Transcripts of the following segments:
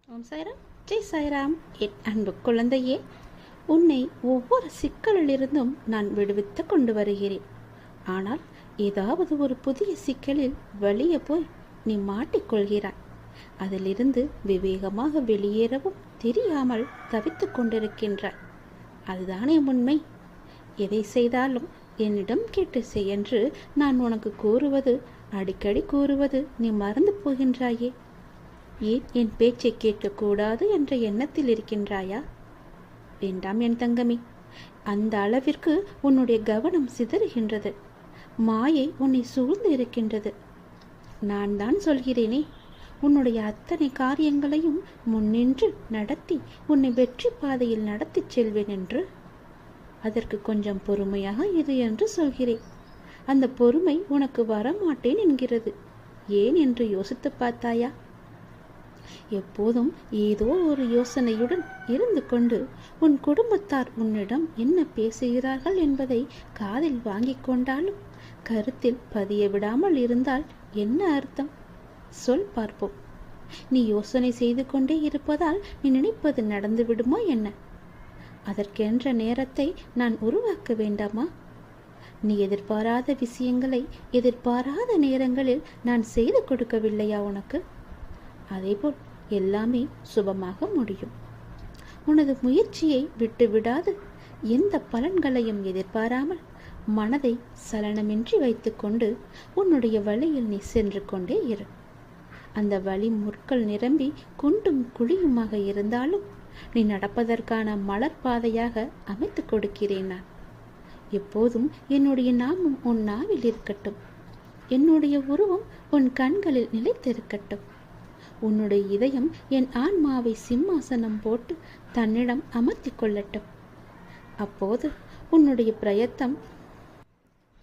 ஓம் சாய்ராம், ஜெய் சாய்ராம். என் அன்பு குழந்தையே, உன்னை ஒவ்வொரு சிக்கலிலிருந்தும் நான் விடுவித்து கொண்டு வருகிறேன். ஆனால் ஏதாவது ஒரு புதிய சிக்கலில் வெளியே போய் நீ மாட்டிக்கொள்கிறாய். அதிலிருந்து விவேகமாக வெளியேறவும் தெரியாமல் தவித்து கொண்டிருக்கின்றாய். அதுதானே உண்மை. எதை செய்தாலும் என்னிடம் கேட்டு செய் என்று நான் உனக்கு கூறுவது, அடிக்கடி கூறுவது நீ மறந்து போகின்றாயே. ஏன் என் பேச்சை கேட்கக்கூடாது என்ற எண்ணத்தில் இருக்கின்றாயா? வேண்டாம் என் தங்கமே. அந்த அளவிற்கு உன்னுடைய கவனம் சிதறுகின்றது. மாயை உன்னை சூழ்ந்து இருக்கின்றது. நான் தான் சொல்கிறேனே, உன்னுடைய அத்தனை காரியங்களையும் முன்னின்று நடத்தி உன்னை வெற்றி பாதையில் நடத்திச் செல்வேன் என்று. அதற்கு கொஞ்சம் பொறுமையாக இரு என்று சொல்கிறேன். அந்த பொறுமை உனக்கு வரமாட்டேன் என்கிறது. ஏன் என்று யோசித்து பார்த்தாயா? எப்போதும் ஏதோ ஒரு யோசனையுடன் இருந்து கொண்டு உன் குடும்பத்தார் உன்னிடம் என்ன பேசுகிறார்கள் என்பதை காதில் வாங்கிக் கொண்டாலும் கருத்தில் பதிய விடாமல் இருந்தால் என்ன அர்த்தம்? சொல் பார்ப்போம். நீ யோசனை செய்து கொண்டே இருப்பதால் நீ நினைப்பது நடந்து விடுமா என்ன? அதற்கென்ற நேரத்தை நான் உருவாக்க வேண்டாமா? நீ எதிர்பாராத விஷயங்களை எதிர்பாராத நேரங்களில் நான் செய்து கொடுக்கவில்லையா உனக்கு? அதேபோல் எல்லாமே சுபமாக முடியும். உனது முயற்சியை விட்டுவிடாது எந்த பலன்களையும் எதிர்பாராமல் மனதை சலனமின்றி வைத்துக்கொண்டு உன்னுடைய வழியில் நீ சென்று கொண்டே இரு. அந்த வழி முற்கள் நிரம்பி குண்டும் குழியுமாக இருந்தாலும் நீ நடப்பதற்கான மலர் பாதையாக அமைத்து கொடுக்கிறேன் நான். எப்போதும் என்னுடைய நாமம் உன் நாவில் இருக்கட்டும். என்னுடைய உருவம் உன் கண்களில் நிலைத்திருக்கட்டும். உன்னுடைய இதயம் என் ஆன்மாவை சிம்மாசனம் போட்டு தன்னிடம் அமர்த்தி கொள்ளட்டும். அப்போது உன்னுடைய பிரயத்தம்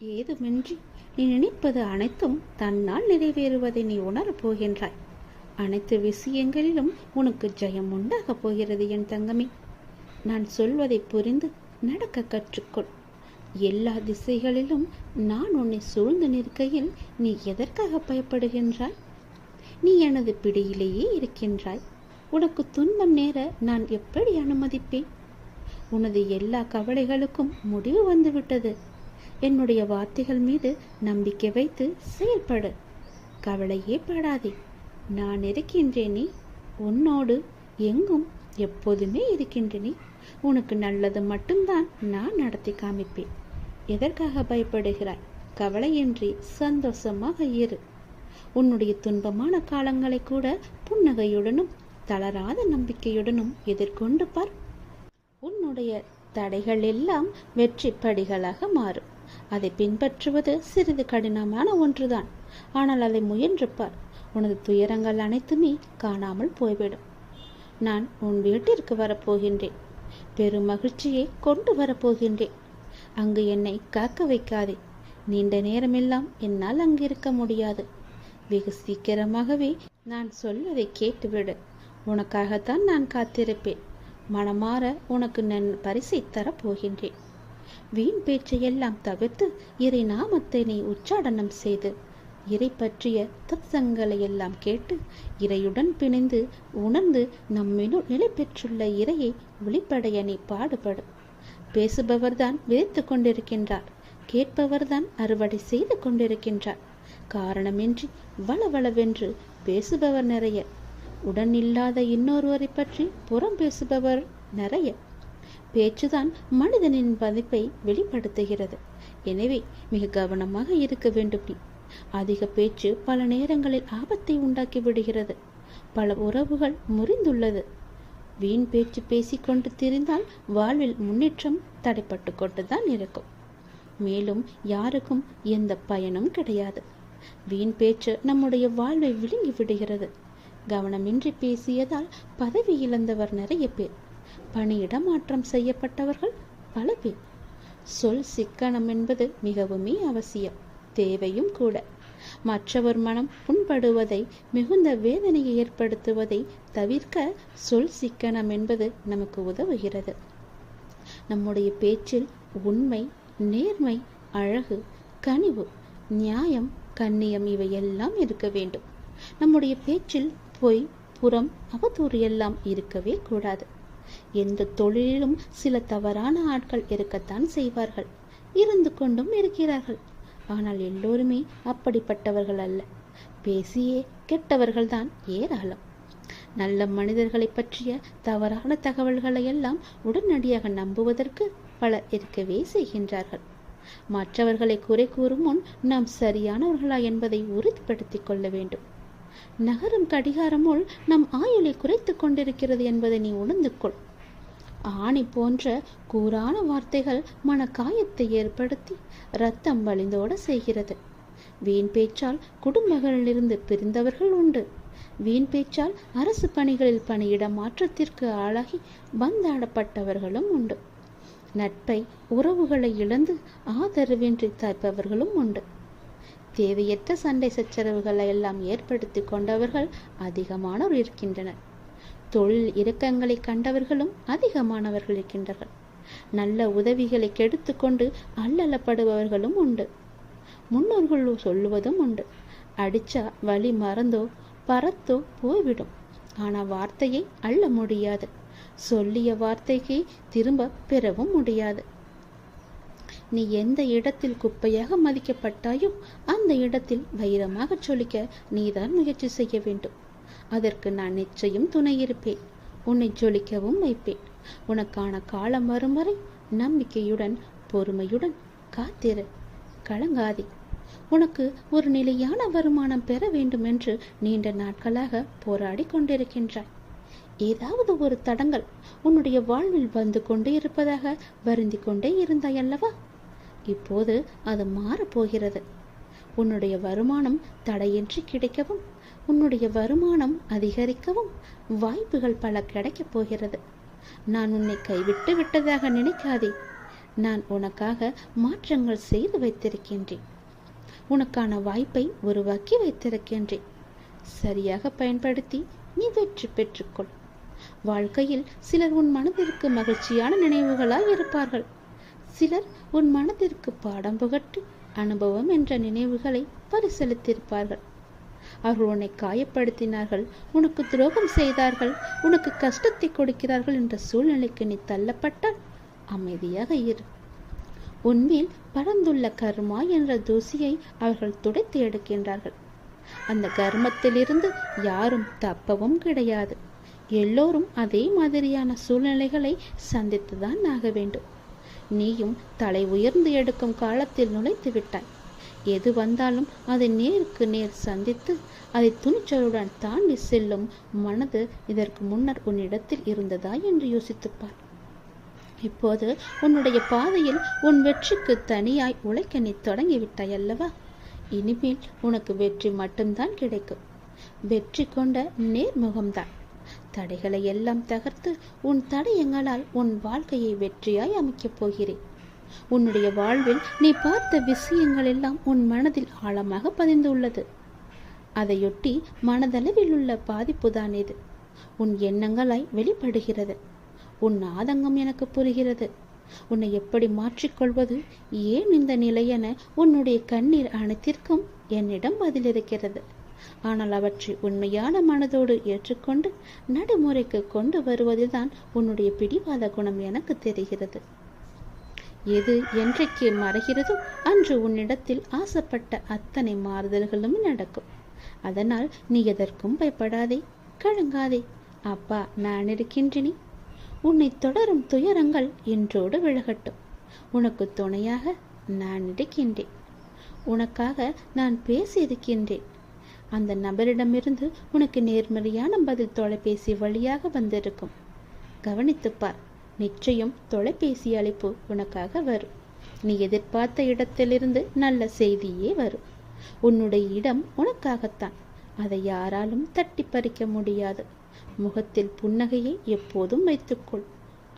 ஏதுமின்றி நீ நினைப்பது அனைத்தும் தன்னால் நிறைவேறுவதை நீ உணரப் போகின்றாய். அனைத்து விஷயங்களிலும் உனக்கு ஜெயம் உண்டாகப் போகிறது என் தங்கமே. நான் சொல்வதை புரிந்து நடக்க கற்றுக்கொள். எல்லா திசைகளிலும் நான் உன்னை சூழ்ந்து நிற்கையில் நீ எதற்காக பயப்படுகின்றாய்? நீ எனது பிடியிலேயே இருக்கின்றாய். உனக்கு துன்பம் நேர நான் எப்படி அனுமதிப்பேன்? உனது எல்லா கவலைகளுக்கும் முடிவு வந்துவிட்டது. என்னுடைய வார்த்தைகள் மீது நம்பிக்கை வைத்து செயல்படு. கவலையே படாதே. நான் இருக்கின்றேனே, உன்னோடு எங்கும் எப்போதுமே இருக்கின்றேனே. உனக்கு நல்லது மட்டும்தான் நான் நடத்தி காமிப்பேன். எதற்காக பயப்படுகிறாய்? கவலையின்றி சந்தோஷமாக இரு. உன்னுடைய துன்பமான காலங்களை கூட புன்னகையுடனும் தளராத நம்பிக்கையுடனும் எதிர்கொண்டு பார். உன்னுடைய தடைகள் எல்லாம் வெற்றி படிகளாக மாறும். அதை பின்பற்றுவது சிறிது கடினமான ஒன்றுதான். ஆனால் அதை முயன்று பார். உனது துயரங்கள் அனைத்துமே காணாமல் போய்விடும். நான் உன் வீட்டிற்கு வரப்போகின்றேன். பெரும் மகிழ்ச்சியை கொண்டு வரப்போகின்றேன். அங்கு என்னை காக்க வைக்காதே. நீண்ட நேரமெல்லாம் என்னால் அங்கு இருக்க முடியாது. வெகு சீக்கிரமாகவே நான் சொல்வதை கேட்டுவிடு. உனக்காகத்தான் நான் காத்திருப்பேன். மனமாற உனக்கு நான் பரிசை தரப்போகின்றேன். வீண் பேச்சையெல்லாம் தவிர்த்து இறை நாமத்தை நீ உச்சாடனம் செய்து இறை பற்றிய தத்சங்களை எல்லாம் கேட்டு இறையுடன் பிணைந்து உணர்ந்து நம்மினுள் நிலை பெற்றுள்ள இறையை வெளிப்படைய நீ பாடுபடும். பேசுபவர்தான் விதைத்து கொண்டிருக்கின்றார். கேட்பவர்தான் அறுவடை செய்து கொண்டிருக்கின்றார். காரணமின்றி வளவளவென்று பேசுபவர் நிறைய. உடன் இல்லாத இன்னொருவரை பற்றி புறம் பேசுபவர் நிறைய. பேச்சுதான் மனிதனின் மதிப்பை வெளிப்படுத்துகிறது. எனவே மிக கவனமாக இருக்க வேண்டும் நீ. அதிக பேச்சு பல நேரங்களில் ஆபத்தை உண்டாக்கி விடுகிறது. பல உறவுகள் முறிந்துள்ளது. வீண் பேச்சு பேசிக்கொண்டு திரிந்தால் வாழ்வில் முன்னேற்றம் தடைப்பட்டு கொண்டுதான் இருக்கும். மேலும் யாருக்கும் எந்த பயனும் கிடையாது. வீண் பேச்சு நம்முடைய வாழ்வை விழுங்கி விடுகிறது. கவனமின்றி பேசியதால் பதவி இழந்தவர் நிறைய பேர். பணியிடமாற்றம் செய்யப்பட்டவர்கள் பல பேர். சொல் சிக்கனம் என்பது மிகவுமே அவசியம், தேவையும் கூட. மற்றவர் மனம் புண்படுவதை, மிகுந்த வேதனையை ஏற்படுத்துவதை தவிர்க்க சொல் சிக்கனம் என்பது நமக்கு உதவுகிறது. நம்முடைய பேச்சில் உண்மை, நேர்மை, அழகு, கனிவு, நியாயம், கண்ணியம் இவையெல்லாம் இருக்க வேண்டும். நம்முடைய பேச்சில் பொய், புறம் அவதூறு எல்லாம் இருக்கவே கூடாது. எந்த தொழிலிலும் சில தவறான ஆட்கள் இருக்கத்தான் செய்வார்கள், இருந்து கொண்டும் இருக்கிறார்கள். ஆனால் எல்லோருமே அப்படிப்பட்டவர்கள் அல்ல. பேசியே கெட்டவர்கள்தான் ஏராளம். நல்ல மனிதர்களை பற்றிய தவறான தகவல்களை எல்லாம் உடனடியாக நம்புவதற்கு பலர் இருக்கவே செய்கின்றார்கள். மற்றவர்களை குறை கூறும் முன் நாம் சரியானவர்களா என்பதை உறுதிப்படுத்திக் கொள்ள வேண்டும். நகரும் கடிகாரமுள் நம் ஆயுளை குறைத்து கொண்டிருக்கிறது என்பதை நீ உணர்ந்து கொள். ஆணி போன்ற கூரான வார்த்தைகள் மன காயத்தை ஏற்படுத்தி இரத்தம் வழிந்தோட செய்கிறது. வீண் பேச்சால் குடும்பங்களிலிருந்து பிரிந்தவர்கள் உண்டு. வீண் பேச்சால் அரசு பணிகளில் பணியிட மாற்றத்திற்கு ஆளாகி பந்தாடப்பட்டவர்களும் உண்டு. நட்பை உறவுகளை இழந்து ஆதரவின்றி தாய்ப்பவர்களும் உண்டு. தேவையற்ற சண்டை சச்சரவுகளை எல்லாம் ஏற்படுத்தி கொண்டவர்கள் அதிகமானோர் இருக்கின்றனர். தொழில் இறக்கங்களை கண்டவர்களும் அதிகமானவர்கள் இருக்கின்றார்கள். நல்ல உதவிகளை கெடுத்து கொண்டு அல்லலப்படுபவர்களும் உண்டு. முன்னோர்கள் சொல்லுவதும் உண்டு, அடிச்சா வலி மறந்தோ பறத்தோ போய்விடும், ஆனால் வார்த்தையை அள்ள முடியாது. சொல்லிய வார்த்தைக்கு திரும்ப பெறவும் முடியாது. நீ எந்த இடத்தில் குப்பையாக மதிக்கப்பட்டாயோ அந்த இடத்தில் வைரமாக சொலிக்க நீதான் முயற்சி செய்ய வேண்டும். அதற்கு நான் நிச்சயம் துணை இருப்பேன். உன்னை ஜொலிக்கவும் வைப்பேன். உனக்கான காலம் வரும் வரை நம்பிக்கையுடன் பொறுமையுடன் காத்திரு. கலங்காதே. உனக்கு ஒரு நிலையான வருமானம் பெற வேண்டும் என்று நீண்ட நாட்களாக போராடி கொண்டிருக்கின்றாய். ஏதாவது ஒரு தடங்கள் உன்னுடைய வாழ்வில் வந்து கொண்டே இருப்பதாக வருந்தி கொண்டே இருந்தாய் அல்லவா? இப்போது அது மாறப்போகிறது. உன்னுடைய வருமானம் தடையின்றி கிடைக்கவும் உன்னுடைய வருமானம் அதிகரிக்கவும் வாய்ப்புகள் பல கிடைக்கப் போகிறது. நான் உன்னை கைவிட்டு விட்டதாக நினைக்காதே. நான் உனக்காக மாற்றங்கள் செய்து வைத்திருக்கின்றேன். உனக்கான வாய்ப்பை உருவாக்கி வைத்திருக்கின்றேன். சரியாக பயன்படுத்தி நீ வெற்றி பெற்றுக்கொள். வாழ்க்கையில் சிலர் உன் மனதிற்கு மகிழ்ச்சியான நினைவுகளாய் இருப்பார்கள். சிலர் உன் மனதிற்கு பாடம் புகட்டி அனுபவம் என்ற நினைவுகளை பரிசளித்திருப்பார்கள். அவர்கள் உன்னை காயப்படுத்தினார்கள், உனக்கு துரோகம் செய்தார்கள், உனக்கு கஷ்டத்தை கொடுக்கிறார்கள் என்ற சூழ்நிலைக்கு நீ தள்ளப்பட்டால் அமைதியாக இரு. உன்மேல் பறந்துள்ள கர்மா என்ற தூசியை அவர்கள் துடைத்து எடுக்கின்றார்கள். அந்த கர்மத்திலிருந்து யாரும் தப்பவும் கிடையாது. எல்லோரும் அதே மாதிரியான சூழ்நிலைகளை சந்தித்துதான் ஆக வேண்டும். நீயும் தலை உயர்ந்து எடுக்கும் காலத்தில் நுழைத்து விட்டாய். எது வந்தாலும் அதை நேருக்கு நேர் சந்தித்து அதை துணிச்சலுடன் தாண்டி செல்லும் மனது இதற்கு முன்னர் உன்னிடத்தில் இருந்ததா என்று யோசித்துப்பார். இப்போது உன்னுடைய பாதையில் உன் வெற்றிக்கு தனியாய் உழைக்க நீ தொடங்கிவிட்டாய் அல்லவா? இனிமேல் உனக்கு வெற்றி மட்டும்தான் கிடைக்கும். வெற்றி கொண்ட நேர்முகம்தான். தடைகளை எல்லாம் தகர்த்து உன் தடயங்களால் உன் வாழ்க்கையை வெற்றியாய் அமைக்கப் போகிறேன். உன்னுடைய வாழ்வில் நீ பார்த்த விஷயங்கள் எல்லாம் உன் மனதில் ஆழமாக பதிந்துள்ளது. அதையொட்டி மனதளவில் உள்ள பாதிப்புதான் இது. உன் எண்ணங்களாய் வெளிப்படுகிறது. உன் ஆதங்கம் எனக்கு புரிகிறது. உன்னை எப்படி மாற்றிக்கொள்வது, ஏன் இந்த நிலை என உன்னுடைய கண்ணீர் அனைத்திற்கும் என்னிடம் பதில் இருக்கிறது. ஆனால் அவற்றை உண்மையான மனதோடு ஏற்றுக்கொண்டு நடைமுறைக்கு கொண்டு வருவதில்தான் உன்னுடைய பிடிவாத குணம் எனக்கு தெரிகிறது. எது என்றைக்கு மறைகிறதோ அன்று உன்னிடத்தில் ஆசைப்பட்ட அத்தனை மாறுதல்களும் நடக்கும். அதனால் நீ எதற்கும் பயப்படாதே, கலங்காதே. அப்பா நான் இருக்கின்றேனே. உன்னை தொடரும் துயரங்கள் இன்றோடு விலகட்டும். உனக்கு துணையாக நான் இருக்கின்றேன். உனக்காக நான் பேசியிருக்கின்றேன். அந்த நபரிடமிருந்து உனக்கு நேர்மறையான பதில் தொலைபேசி வழியாக வந்திருக்கும். கவனித்துப்பார். நிச்சயம் தொலைபேசி அழைப்பு உனக்காக வரும். நீ எதிர்பார்த்த இடத்திலிருந்து நல்ல செய்தியே வரும். உன்னுடைய இடம் உனக்காகத்தான். அதை யாராலும் தட்டி பறிக்க முடியாது. முகத்தில் புன்னகையை எப்போதும் வைத்துக்கொள்.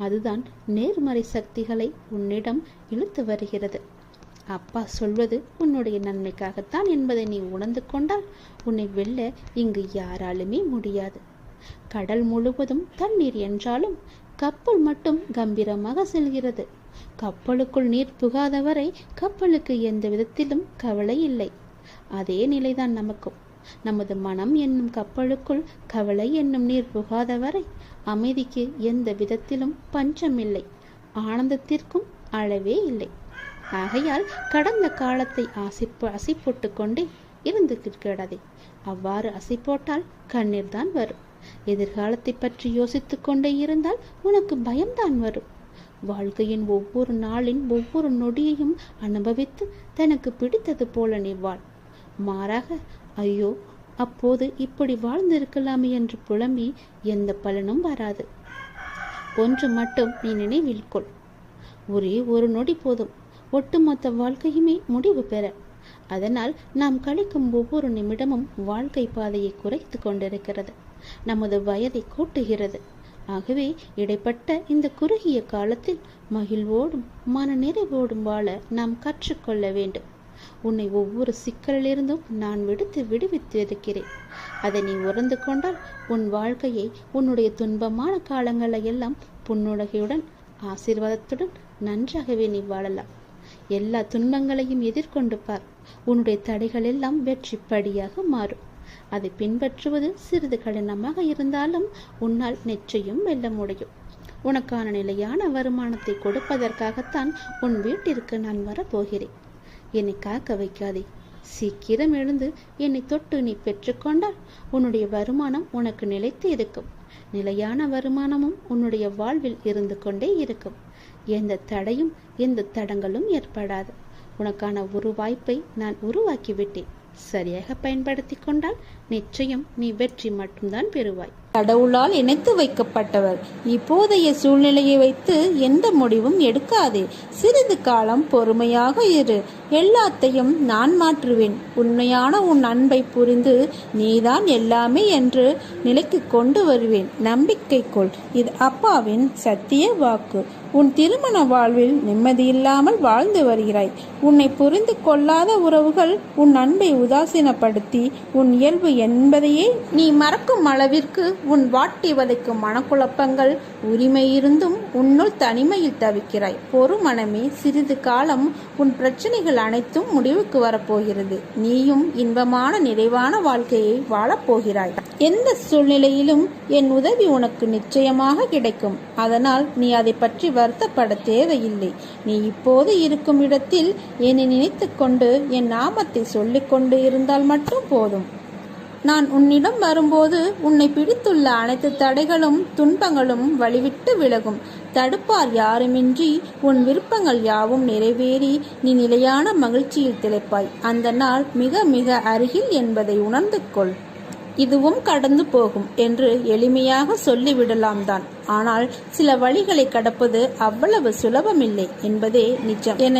அதுதான் நேர்மறை சக்திகளை உன்னிடம் இழுத்து வருகிறது. அப்பா சொல்வது உன்னுடைய நன்மைக்காகத்தான் என்பதை நீ உணர்ந்து கொண்டால் உன்னை வெல்ல இங்கு யாராலுமே முடியாது. கடல் முழுவதும் தண்ணீர் என்றாலும் கப்பல் மட்டும் கம்பீரமாக செல்கிறது. கப்பலுக்குள் நீர் புகாதவரை கப்பலுக்கு எந்த விதத்திலும் கவலை இல்லை. அதே நிலைதான் நமக்கும். நமது மனம் என்னும் கப்பலுக்குள் கவலை என்னும் நீர் புகாத வரை அமைதிக்கு எந்த விதத்திலும் பஞ்சமில்லை, ஆனந்தத்திற்கும் அளவே இல்லை. ஆகையால் கடந்த காலத்தை அசை போட்டு கொண்டே இருந்து கிடக்காதே. அவ்வாறு அசை போட்டால் கண்ணீர் தான் வரும். எதிர்காலத்தை பற்றி யோசித்து கொண்டே இருந்தால் உனக்கு பயம்தான் வரும். வாழ்க்கையின் ஒவ்வொரு நாளின் ஒவ்வொரு நொடியையும் அனுபவித்து தனக்கு பிடித்தது போல நீ வாழ். மாறாக ஐயோ அப்போது இப்படி வாழ்ந்திருக்கலாமே என்று புலம்பி எந்த பலனும் வராது. ஒன்று மட்டும் நீ நினைவில் கொள், ஒரே ஒரு நொடி போதும் ஒட்டுமொத்த வாழ்க்கையுமே முடிவு பெற. அதனால் நாம் கழிக்கும் ஒவ்வொரு நிமிடமும் வாழ்க்கை பாதையை குறைத்து கொண்டிருக்கிறது, நமது வயதை கூட்டுகிறது. ஆகவே இடைப்பட்ட இந்த குறுகிய காலத்தில் மகிழ்வோடும் மன நிறைவோடும் வாழ நாம் கற்றுக்கொள்ள வேண்டும். உன்னை ஒவ்வொரு சிக்கலிலிருந்தும் நான் விடுவித்து இருக்கிறேன். அதை நீ உணர்ந்து கொண்டால் உன் வாழ்க்கையை, உன்னுடைய துன்பமான காலங்களை எல்லாம் புன்னுலகையுடன் ஆசீர்வாதத்துடன் நன்றாகவே நீ வாழலாம். எல்லா துன்பங்களையும் எதிர்கொண்டு பார். உன்னுடைய தடைகள் எல்லாம் வெற்றி படியாக மாறும். அதை பின்பற்றுவது சிறிது கடினமாக இருந்தாலும் உன்னால் நிச்சயம் வெல்ல முடியும். உனக்கான நிலையான வருமானத்தை கொடுப்பதற்காகத்தான் உன் வீட்டிற்கு நான் வரப்போகிறேன். என்னை காக்க வைக்காதே. சீக்கிரம் எழுந்து என்னை தொட்டு நீ பெற்றுக்கொண்டால் உன்னுடைய வருமானம் உனக்கு நிலைத்து இருக்கும். நிலையான வருமானமும் உன்னுடைய வாழ்வில் இருந்து கொண்டே இருக்கும். எந்த தடையும் எந்த தடங்களும் ஏற்படாது. உனக்கான ஒரு வாய்ப்பை நான் உருவாக்கிவிட்டேன். சரியாக பயன்படுத்தி கொண்டால் நிச்சயம் நீ வெற்றி மட்டும்தான் பெறுவாய். கடவுளால் இணைத்து வைக்கப்பட்டவர். இப்போதைய சூழ்நிலையை வைத்து எந்த முடிவும் எடுக்காதே. சிறிது காலம் பொறுமையாக இரு. எல்லாத்தையும் நான் மாற்றுவேன். உண்மையான உன் அன்பை புரிந்து நீதான் எல்லாமே என்று நிலைக்கு கொண்டு வருவேன். நம்பிக்கை கொள். இது அப்பாவின் சத்திய வாக்கு. உன் திருமண வாழ்வில் நிம்மதியில்லாமல் வாழ்ந்து வருகிறாய். உன்னை புரிந்து கொள்ளாத உறவுகள் உன் அன்பை உதாசீனப்படுத்தி உன் இயல்பு என்பதையே நீ மறக்கும் அளவிற்கு உன் வாட்டி வதைக்கும் மனக்குழப்பங்கள் உரிமை இருந்தும் உன்னுள் தனிமையில் தவிக்கிறாய். பொறு மனமே, சிறிது காலம் உன் பிரச்சனைகள் அனைத்தும் முடிவுக்கு வரப்போகிறது. நீயும் இன்பமான நிறைவான வாழ்க்கையை வாழப்போகிறாய். எந்த சூழ்நிலையிலும் என் உதவி உனக்கு நிச்சயமாக கிடைக்கும். அதனால் நீ அதை பற்றி வருத்தப்பட தேவையில்லை. நீ இப்போது இருக்கும் இடத்தில் என்னை நினைத்து கொண்டு என் நாமத்தை சொல்லிக் கொண்டு இருந்தால் மட்டும் போதும். நான் உன்னிடம் வரும்போது உன்னை பிடித்துள்ள அனைத்து தடைகளும் துன்பங்களும் வழிவிட்டு விலகும். தடுப்பார் யாருமின்றி உன் விருப்பங்கள் யாவும் நிறைவேறி நீ நிலையான மகிழ்ச்சியில் திளைப்பாய். அந்த நாள் மிக மிக அருகில் என்பதை உணர்ந்து கொள். இதுவும் கடந்து போகும் என்று எளிமையாக சொல்லிவிடலாம் தான். ஆனால் சில வழிகளை கடப்பது அவ்வளவு சுலபமில்லை என்பதே நிஜம் என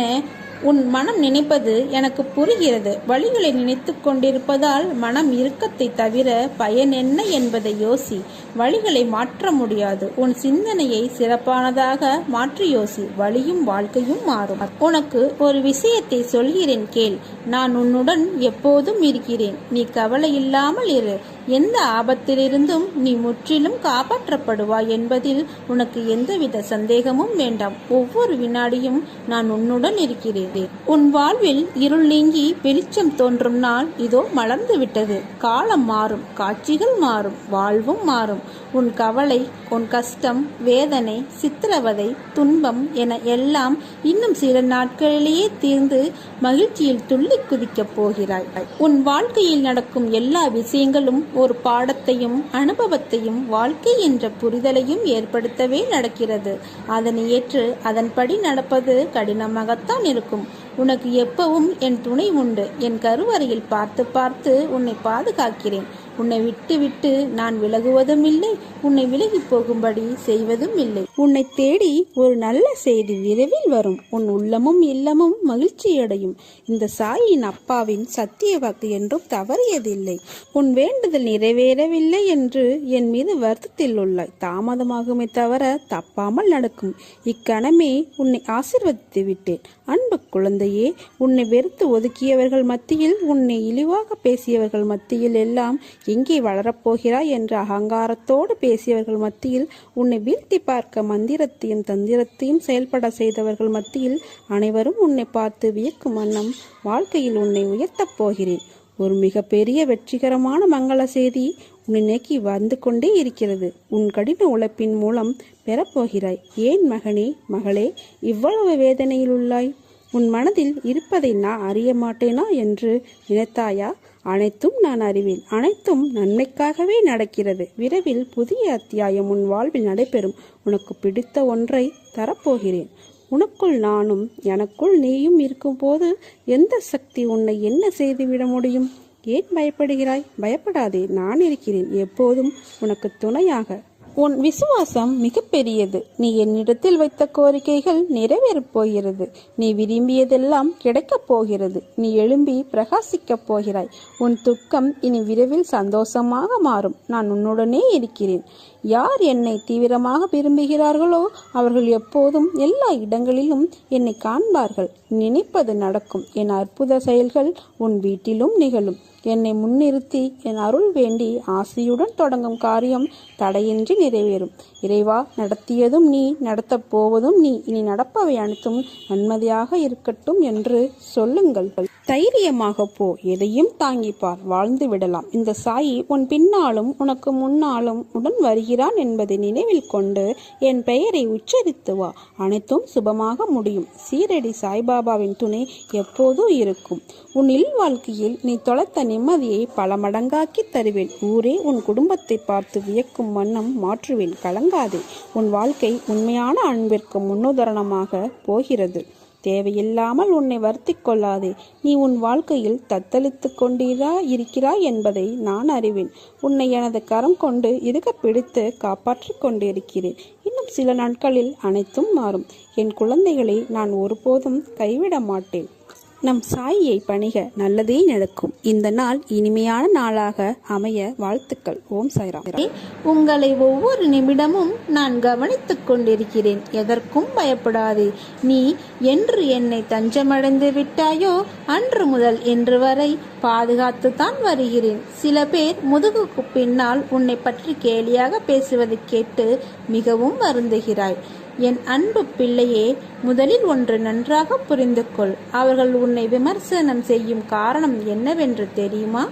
உன் மனம் நினைப்பது எனக்கு புரிகிறது. வழிகளை நினைத்து கொண்டிருப்பதால் மனம் இறுக்கத்தை தவிர பயன் என்ன என்பதை யோசி. வழிகளை மாற்ற முடியாது. உன் சிந்தனையை சிறப்பானதாக மாற்றி யோசி. வழியும் வாழ்க்கையும் மாறும். உனக்கு ஒரு விஷயத்தை சொல்கிறேன் கேள். நான் உன்னுடன் எப்போதும் இருக்கிறேன். நீ கவலை இல்லாமல் இரு. எந்த ஆபத்திலிருந்தும் நீ முற்றிலும் காப்பாற்றப்படுவாய் என்பதில் உனக்கு எந்தவித சந்தேகமும் வேண்டாம். ஒவ்வொரு வினாடியும் நான் உன்னுடன் இருக்கிறேன். உன் வாழ்வில் இருள் நீங்கி வெளிச்சம் தோன்றும் நாள் இதோ மலர்ந்து விட்டது. காலம் மாறும், காட்சிகள் மாறும், வாழ்வும் மாறும். உன் கவலை, உன் கஷ்டம், வேதனை, சித்திரவதை, துன்பம் என எல்லாம் இன்னும் சில நாட்களிலேயே தீர்ந்து மகிழ்ச்சியில் துள்ளி குதிக்கப் போகிறாய். உன் வாழ்க்கையில் நடக்கும் எல்லா விஷயங்களும் ஒரு பாடத்தையும் அனுபவத்தையும் வாழ்க்கை என்ற புரிதலையும் ஏற்படுத்தவே நடக்கிறது. அதனை ஏற்று அதன்படி நடப்பது கடினமாகத்தான் இருக்கும். உனக்கு எப்பவும் என் துணை உண்டு. என் கருவறையில் பார்த்து பார்த்து உன்னை பாதுகாக்கிறேன். உன்னை விட்டு விட்டு நான் விலகுவதும் இல்லை, உன்னை விலகி போகும்படி செய்வதும் இல்லை. உன்னை தேடி ஒரு நல்ல செய்தி விரைவில் வரும். உன் உள்ளமும் இல்லமும் மகிழ்ச்சியடையும். இந்த சாயின் அப்பாவின் சத்திய வாக்கு என்றும் தவறியதில்லை. உன் வேண்டுதல் நிறைவேறவில்லை என்று என் மீது வருத்தத்தில் உள்ளாய். தாமதமாகுமே தவிர தப்பாமல் நடக்கும். இக்கணமே உன்னை ஆசீர்வதித்து விட்டேன். அன்பு குழந்தையே, உன்னை வெறுத்து ஒதுக்கியவர்கள் மத்தியில், உன்னை இழிவாக பேசியவர்கள் மத்தியில் எல்லாம் எங்கே வளரப்போகிறாய் என்ற அகங்காரத்தோடு பேசியவர்கள் மத்தியில், உன்னை வீழ்த்தி பார்க்க மந்திரத்தையும் தந்திரத்தையும் செயல்பட செய்தவர்கள் மத்தியில் அனைவரும் உன்னை பார்த்து வியக்கும் வண்ணம் வாழ்க்கையில் உன்னை உயர்த்தப் போகிறேன். ஒரு மிகப்பெரிய வெற்றிகரமான மங்கள செய்தி உன்னை நோக்கி வந்து கொண்டே இருக்கிறது. உன் கடின உழைப்பின் மூலம் பெறப்போகிறாய். ஏன் மகனே, மகளே, இவ்வளவு வேதனையில் உள்ளாய்? உன் மனதில் இருப்பதை நான் அறிய மாட்டேனா என்று நினைத்தாயா? அனைத்தும் நான் அறிவேன். அனைத்தும் நன்மைக்காகவே நடக்கிறது. விரைவில் புதிய அத்தியாயம் உன் வாழ்வில் நடைபெறும். உனக்கு பிடித்த ஒன்றை தரப்போகிறேன். உனக்குள் நானும் எனக்குள் நீயும் இருக்கும்போது எந்த சக்தி உன்னை என்ன செய்துவிட முடியும்? ஏன் பயப்படுகிறாய்? பயப்படாதே, நான் இருக்கிறேன் எப்போதும் உனக்கு துணையாக. உன் விசுவாசம் மிகப்பெரியது. நீ என்னிடத்தில் வைத்த கோரிக்கைகள் நிறைவேறப் போகிறது. நீ விரும்பியதெல்லாம் கிடைக்கப் போகிறது. நீ எழும்பி பிரகாசிக்கப் போகிறாய். உன் துக்கம் இனி விரைவில் சந்தோஷமாக மாறும். நான் உன்னுடனே இருக்கிறேன். யார் என்னை தீவிரமாக விரும்புகிறார்களோ அவர்கள் எப்போதும் எல்லா இடங்களிலும் என்னை காண்பார்கள். நினைப்பது நடக்கும். என் அற்புத செயல்கள் உன் வீட்டிலும் நிகழும். என்னை முன்னிறுத்தி என் அருள் வேண்டி ஆசையுடன் தொடங்கும் காரியம் தடையின்றி நிறைவேறும். இறைவா, நடத்தியதும் நீ, நடத்தப் போவதும் நீ. இனி நடப்பவை அனைத்தும் நன்மதியாக இருக்கட்டும் என்று சொல்லுங்கள். தைரியமாக போ, எதையும் தாங்கிப்பார், வாழ்ந்து விடலாம். இந்த சாயி உன் பின்னாலும் உனக்கு முன்னாலும் உடன் வருகிறான் என்பதை நினைவில் கொண்டு என் பெயரை உச்சரித்து வா. அனைத்தும் சுபமாக முடியும். சீரடி சாய்பாபாவின் துணை எப்போதும் இருக்கும். உன் வாழ்க்கையில் நீ தொலைத்த நிம்மதியை பல மடங்காக்கி தருவேன். ஊரே உன் குடும்பத்தை பார்த்து வியக்கும் வண்ணம் மாற்றுவேன். கலங்காதே. உன் வாழ்க்கை உண்மையான அன்பிற்கு முன்னுதாரணமாக போகிறது. தேவையில்லாமல் உன்னை வருத்திக் கொள்ளாதே. நீ உன் வாழ்க்கையில் தத்தளித்து இருக்கிறாய் என்பதை நான் அறிவேன். உன்னை எனது கரம் கொண்டு இருக பிடித்து காப்பாற்றிக் கொண்டிருக்கிறேன். இன்னும் சில நாட்களில் அனைத்தும் மாறும். என் குழந்தைகளை நான் ஒருபோதும் கைவிட மாட்டேன். நம் சாயியை பணிக, நல்லதே நடக்கும். இந்த நாள் இனிமையான நாளாக அமைய வாழ்த்துக்கள். ஓம் சாய்ராம். உங்களை ஒவ்வொரு நிமிடமும் நான் கவனித்துக் கொண்டிருக்கிறேன். எதற்கும் பயப்படாதே. நீ என்று என்னை தஞ்சமடைந்து விட்டாயோ அன்று முதல் இன்று வரை பாதுகாத்துத்தான் வருகிறேன். சில பேர் முதுகுக்கு பின்னால் உன்னை பற்றி கேலியாக பேசுவதை கேட்டு மிகவும் வருந்துகிறாய். என் அன்பு பிள்ளையே, முதலில் ஒன்று நன்றாக புரிந்து கொள். அவர்கள் உன்னை விமர்சனம் செய்யும் காரணம் என்னவென்று தெரியுமா?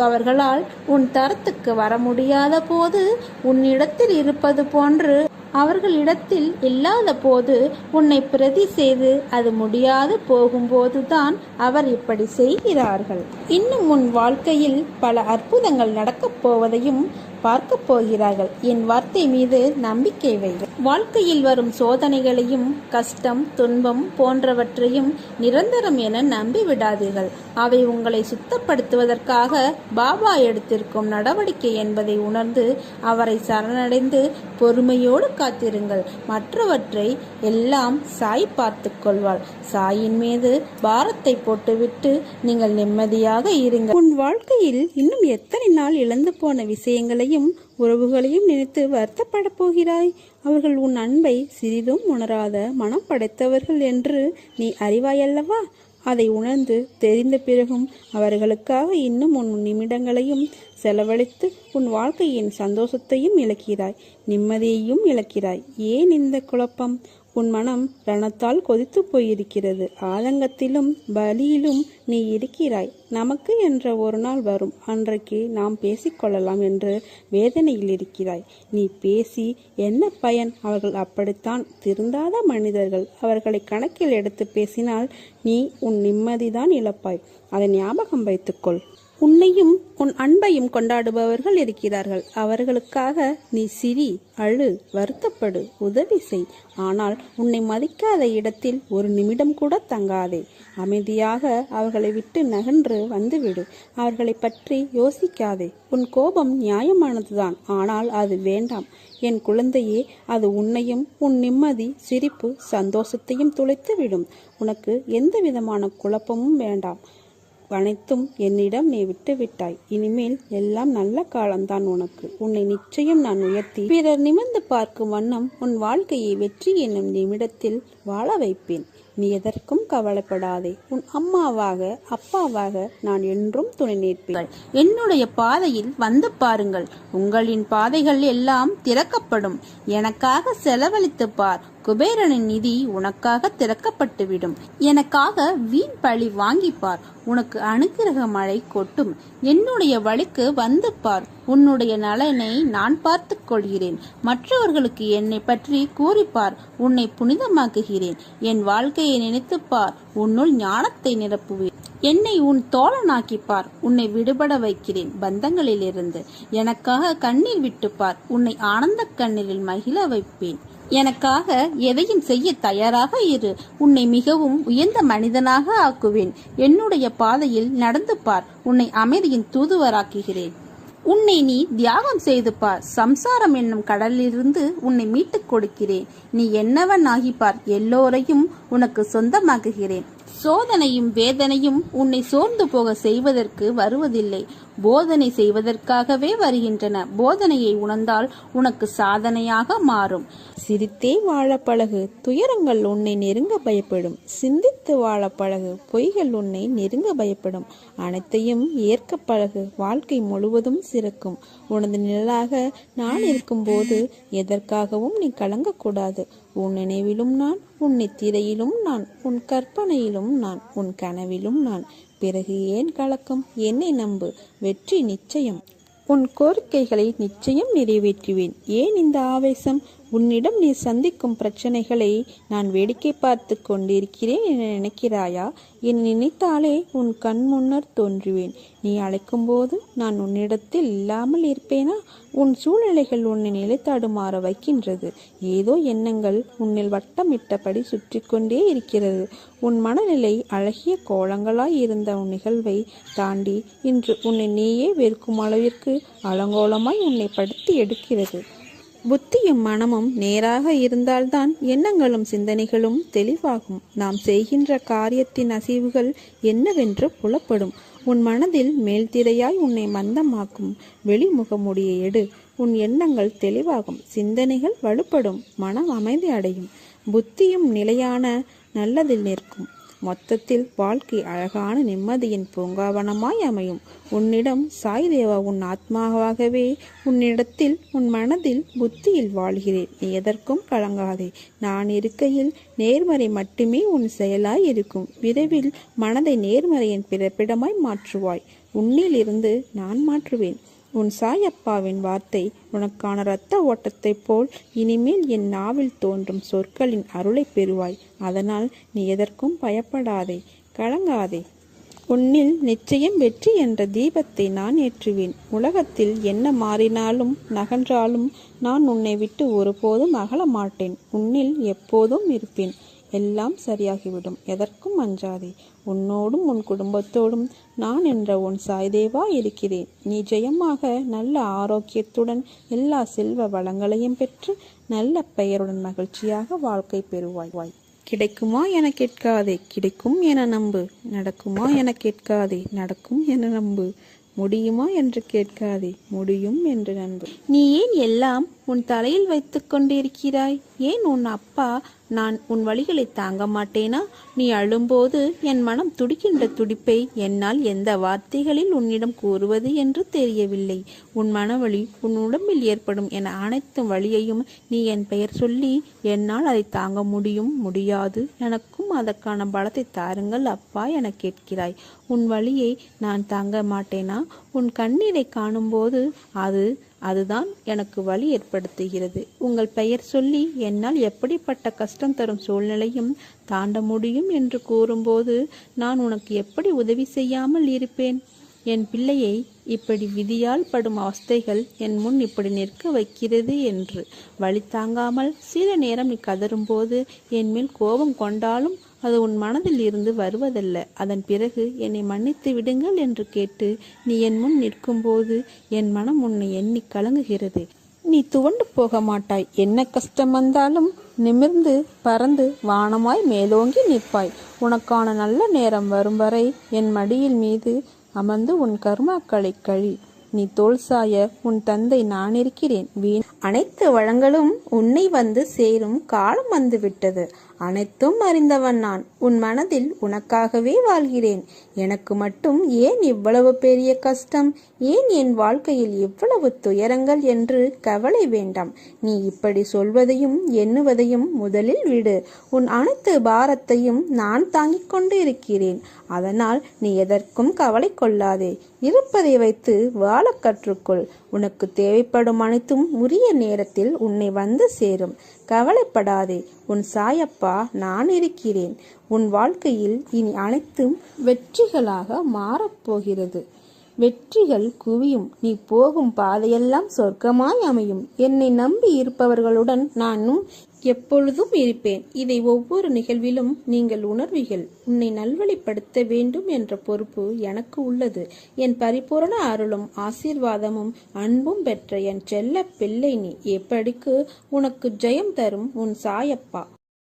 அவர்களால் உன் தரத்துக்கு வர முடியாத போது உன்னிடத்தில் இருப்பது போன்று அவர்களிடத்தில் இல்லாத போது உன்னை பிரதி செய்து அது முடியாது போகும்போதுதான் அவர் இப்படி செய்கிறார்கள். இன்னும் உன் வாழ்க்கையில் பல அற்புதங்கள் நடக்கப் போவதையும் பார்க்க போகிறார்கள். என் வார்த்தை மீது நம்பிக்கை வை. வாழ்க்கையில் வரும் சோதனைகளையும் கஷ்டம், துன்பம் போன்றவற்றையும் நிரந்தரம் என நம்பி விடாதீர்கள். அவை உங்களை சுத்தப்படுத்துவதற்காக பாபா எடுத்திருக்கும் நடவடிக்கை என்பதை உணர்ந்து அவரை சரணடைந்து பொறுமையோடு காத்திருங்கள். மற்றவற்றை எல்லாம் சாய் பார்த்து கொள்வாள். சாயின் மீது பாரத்தை போட்டுவிட்டு நீங்கள் நிம்மதியாக இருங்கள். உன் வாழ்க்கையில் இன்னும் எத்தனை நாள் இழந்து போன விஷயங்களையும் உறவுகளையும் நினைத்து வருத்தப்பட போகிறாய்? அவர்கள் உன் அன்பை சிறிதும் உணராத மனம் படைத்தவர்கள் என்று நீ அறிவாயல்லவா? அதை உணர்ந்து தெரிந்த பிறகும் அவர்களுக்காக இன்னும் உன் நிமிடங்களையும் செலவழித்து உன் வாழ்க்கையின் சந்தோஷத்தையும் இழக்கிறாய், நிம்மதியையும் இழக்கிறாய். ஏன் இந்த குழப்பம்? உன் மனம் ரணத்தால் கொதித்து போயிருக்கிறது. ஆதங்கத்திலும் பலியிலும் நீ இருக்கிறாய். நமக்கு என்ற ஒரு நாள் வரும், அன்றைக்கு நாம் பேசிக்கொள்ளலாம் என்று வேதனையில் இருக்கிறாய். நீ பேசி என்ன பயன்? அவர்கள் அப்படித்தான், திருந்தாத மனிதர்கள். அவர்களை கணக்கில் எடுத்து பேசினால் நீ உன் நிம்மதிதான் இழப்பாய். அதை ஞாபகம் வைத்துக்கொள். உன்னையும் உன் அன்பையும் கொண்டாடுபவர்கள் இருக்கிறார்கள். அவர்களுக்காக நீ சிரி, அழு, வருத்தப்படு, உதவி செய். ஆனால் உன்னை மதிக்காத இடத்தில் ஒரு நிமிடம் கூட தங்காதே. அமைதியாக அவர்களை விட்டு நகன்று வந்துவிடு. அவர்களை பற்றி யோசிக்காதே. உன் கோபம் நியாயமானதுதான், ஆனால் அது வேண்டாம். என் குழந்தையே, அது உன்னையும் உன் நிம்மதி, சிரிப்பு, சந்தோஷத்தையும் துளைத்து விடும். உனக்கு எந்த விதமான குழப்பமும் வேண்டாம். அனைத்தும் என்னிடம் நீ விட்டு விட்டாய். இனிமேல் எல்லாம் நல்ல காலம்தான் உனக்கு. உன்னை நிச்சயம் நான் உயர்த்தி பிறர் நிமிர்ந்து பார்க்கும் வண்ணம் உன் வாழ்க்கையை வெற்றி என்னும் நிமிடத்தில் வாழ வைப்பேன். நீ எதற்கும் கவலைப்படாதே. உன் அம்மாவாக அப்பாவாக நான் என்றும் துணை நிற்பேன். என்னுடைய பாதையில் வந்து பாருங்கள். உங்களின் பாதைகள் எல்லாம் திறக்கப்படும். எனக்காக செலவழித்து பார். குபேரனின் நிதி உனக்காக திறக்கப்பட்டுவிடும். எனக்காக வீண் பழி வாங்கிப்பார். உனக்கு அனுக்கிரக மழை கொட்டும். என்னுடைய வழிக்கு வந்து பார். உன்னுடைய நலனை நான் பார்த்துக் கொள்கிறேன். மற்றவர்களுக்கு என்னை பற்றி கூறிப்பார். உன்னை புனிதமாக்குகிறேன். என் வாழ்க்கையை நினைத்துப்பார். உன்னுள் ஞானத்தை நிரப்புவேன். என்னை உன் தோழனாக்கிப்பார். உன்னை விடுபட வைக்கிறேன் பந்தங்களிலிருந்து. எனக்காக கண்ணீர் விட்டுப்பார். உன்னை ஆனந்த கண்ணீரில் மகிழ வைப்பேன். எனக்காக எதையும் செய்ய தயாராக இரு. உன்னை மிகவும் உயர்ந்த மனிதனாக ஆக்குவேன். என்னுடைய பாதையில் நடந்து பார். உன்னை அமைதியின் தூதுவராக்குகிறேன். உன்னை நீ தியாகம் செய்து பார். சம்சாரம் என்னும் கடலிலிருந்து உன்னை மீட்டுக் கொடுக்கிறேன். நீ என்னவன் ஆகிப்பார். எல்லோரையும் உனக்கு சொந்தமாக்குகிறேன். சோதனையும் வேதனையும் உன்னை சோர்ந்து போக செய்வதற்கு வருவதில்லை, போதனை செய்வதற்காகவே வருகின்றன. போதனையை உணர்ந்தால் உனக்கு சாதனையாக மாறும். சிரித்தே வாழ பழகு. துயரங்கள் உன்னை நெருங்க பயப்படும். சிந்தித்து வாழ பழகு. பொய்கள் உன்னை நெருங்க பயப்படும். அனைத்தையும் ஏற்க பழகு. வாழ்க்கை முழுவதும் சிறக்கும். உனது நிழலாக நான் இருக்கும்போது எதற்காகவும் நீ கலங்கக்கூடாது. உன் நினைவிலும் நான், உன் நித்திரையிலும் நான், உன் கற்பனையிலும் நான், உன் கனவிலும் நான். பிறகு ஏன் கலக்கம்? என்னை நம்பு, வெற்றி நிச்சயம். உன் கோரிக்கைகளை நிச்சயம் நிறைவேற்றுவேன். ஏன் இந்த ஆவேசம்? உன்னிடம் நீ சந்திக்கும் பிரச்சனைகளை நான் வேடிக்கை பார்த்து கொண்டிருக்கிறேன் என நினைக்கிறாயா? என் நினைத்தாலே உன் கண் முன்னர் தோன்றுவேன். நீ அழைக்கும் போது நான் உன்னிடத்தில் இல்லாமல் இருப்பேனா? உன் சூழ்நிலைகள் உன்னை நிலைத்தாடுமாற வைக்கின்றது. ஏதோ எண்ணங்கள் உன்னில் வட்டமிட்டபடி சுற்றி கொண்டே இருக்கிறது. உன் மனநிலை அழகிய கோலங்களாய் இருந்த உன் நிகழ்வை தாண்டி இன்று உன்னை நீயே வெறுக்கும் அளவிற்கு அலங்கோலமாய் உன்னை படுத்தி எடுக்கிறது. புத்தியும் மனமும் நேராக இருந்தால்தான் எண்ணங்களும் சிந்தனைகளும் தெளிவாகும். நாம் செய்கின்ற காரியத்தின் அசைவுகள் என்னவென்று புலப்படும். உன் மனதில் மேல்திரையாய் உன்னை மந்தமாக்கும் வெளிமுகமுடியை எடு. உன் எண்ணங்கள் தெளிவாகும். சிந்தனைகள் வலுப்படும். மனம் அமைதி அடையும். புத்தியும் நிலையான நல்லதில் நிற்கும். மொத்தத்தில் வாழ்க்கை அழகான நிம்மதியின் பூங்காவனமாய் அமையும். உன்னிடம் சாய் தேவா உன் ஆத்மாவாகவே உன்னிடத்தில் உன் மனதில் புத்தியில் வாழ்கிறேன். நீ எதற்கும் கலங்காதே. நான் இருக்கையில் நேர்மறை மட்டுமே உன் செயலாய் இருக்கும். விரைவில் மனதை நேர்மறையின் பிறப்பிடமாய் மாற்றுவாய். உன்னில் இருந்து நான் மாற்றுவேன். உன் சாயப்பாவின் வார்த்தை உனக்கான இரத்த ஓட்டத்தைப் போல் இனிமேல் என் நாவில் தோன்றும் சொற்களின் அருளை பெறுவாய். அதனால் நீ எதற்கும் பயப்படாதே, கலங்காதே. உன்னில் நிச்சயம் வெற்றி என்ற தீபத்தை நான் ஏற்றுவேன். உலகத்தில் என்ன மாறினாலும் நகன்றாலும் நான் உன்னை விட்டு ஒருபோதும் அகல மாட்டேன். உன்னில் எப்போதும் இருப்பேன். எல்லாம் சரியாகிவிடும். எதற்கும் அஞ்சாதே. உன்னோடும் உன் குடும்பத்தோடும் நான் என்ற உன் சாய்தேவா இருக்கிறேன். நீ ஜெயமாக நல்ல ஆரோக்கியத்துடன் எல்லா செல்வ வளங்களையும் பெற்று நல்ல பெயருடன் மகிழ்ச்சியாக வாழ்க்கை பெறுவாய். கிடைக்குமா என கேட்காதே, கிடைக்கும் என நம்பு. நடக்குமா என கேட்காதே, நடக்கும் என நம்பு. முடியுமா என்று கேட்காதே, முடியும் என்று நம்பு. நீ ஏன் எல்லாம் உன் தலையில் வைத்து கொண்டிருக்கிறாய்? ஏன் உன் அப்பா நான் உன் வழிகளை தாங்க மாட்டேனா? நீ அழும்போது என் மனம் துடிக்கின்ற துடிப்பை என்னால் எந்த வார்த்தைகளில் உன்னிடம் கூறுவது என்று தெரியவில்லை. உன் மனவழி உன் உடம்பில் ஏற்படும் என அனைத்து வழியையும் நீ என் பெயர் சொல்லி என்னால் அதை தாங்க முடியாது, எனக்கும் அதற்கான பலத்தை தாருங்கள் அப்பா என கேட்கிறாய். உன் வழியை நான் தாங்க மாட்டேனா? உன் கண்ணீரை காணும்போது அதுதான் எனக்கு வலி ஏற்படுத்துகிறது. உங்கள் பெயர் சொல்லி என்னால் எப்படிப்பட்ட கஷ்டம் தரும் சூழ்நிலையும் தாண்ட முடியும் என்று கூறும்போது நான் உனக்கு எப்படி உதவி செய்யாமல் இருப்பேன்? என் பிள்ளையை இப்படி விதியால் படும் அவஸ்தைகள் என் முன் இப்படி நிற்க வைக்கிறது என்று வலி தாங்காமல் சில நேரம் நீ கதறும்போது என் மேல் கோபம் கொண்டாலும் அது உன் மனதில் இருந்து வருவதல்ல. அதன் பிறகு என்னை மன்னித்து விடுங்கள் என்று கேட்டு நீ என் முன் நிற்கும்போது என் மனம் உன்னை எண்ணி கலங்குகிறது. நீ துவண்டு போக மாட்டாய். என்ன கஷ்டம் வந்தாலும் நிமிர்ந்து பறந்து வானமாய் மேலோங்கி நிற்பாய். உனக்கான நல்ல நேரம் வரும் வரை என் மடியில் மீது அமர்ந்து உன் கர்மாக்களை கழி. நீ தோல் சாய உன் தந்தை நான் இருக்கிறேன். அனைத்து வளங்களும் உன்னை வந்து சேரும் காலம் வந்துவிட்டது. அனைத்தும் அறிந்தவன் நான். உன் மனதில் உனக்காகவே வாழ்கிறேன். எனக்கு மட்டும் ஏன் இவ்வளவு பெரிய கஷ்டம், ஏன் என் வாழ்க்கையில் இவ்வளவு துயரங்கள் என்று கவலை வேண்டாம். நீ இப்படி சொல்வதையும் எண்ணுவதையும் முதலில் விடு. உன் அனைத்து பாரத்தையும் நான் தாங்கிக் கொண்டு இருக்கிறேன். அதனால் நீ எதற்கும் கவலை கொள்ளாதே. இருப்பதை வைத்து வாழ கற்றுக்கொள். உனக்கு தேவைப்படும் அனைத்தும் உரிய நேரத்தில் உன்னை வந்து சேரும். கவலைப்படாதே. உன் சாயப்பா நான் இருக்கிறேன். உன் வாழ்க்கையில் இனி அனைத்தும் வெற்றிகளாக மாறப்போகிறது. வெற்றிகள் குவியும். நீ போகும் பாதையெல்லாம் சொர்க்கமாய் அமையும். என்னை நம்பி இருப்பவர்களுடன் நானும் எப்பொழுதும் இருப்பேன். இதை ஒவ்வொரு நிகழ்விலும் நீங்கள் உணர்வீர்கள். உன்னை நல்வழிப்படுத்த வேண்டும் என்ற பொறுப்பு எனக்கு உள்ளது. என் பரிபூரண அருளும் ஆசீர்வாதமும் அன்பும் பெற்ற என் செல்ல பிள்ளை நீ. எப்படிக்கு உனக்கு ஜெயம் தரும் உன் சாயப்பா.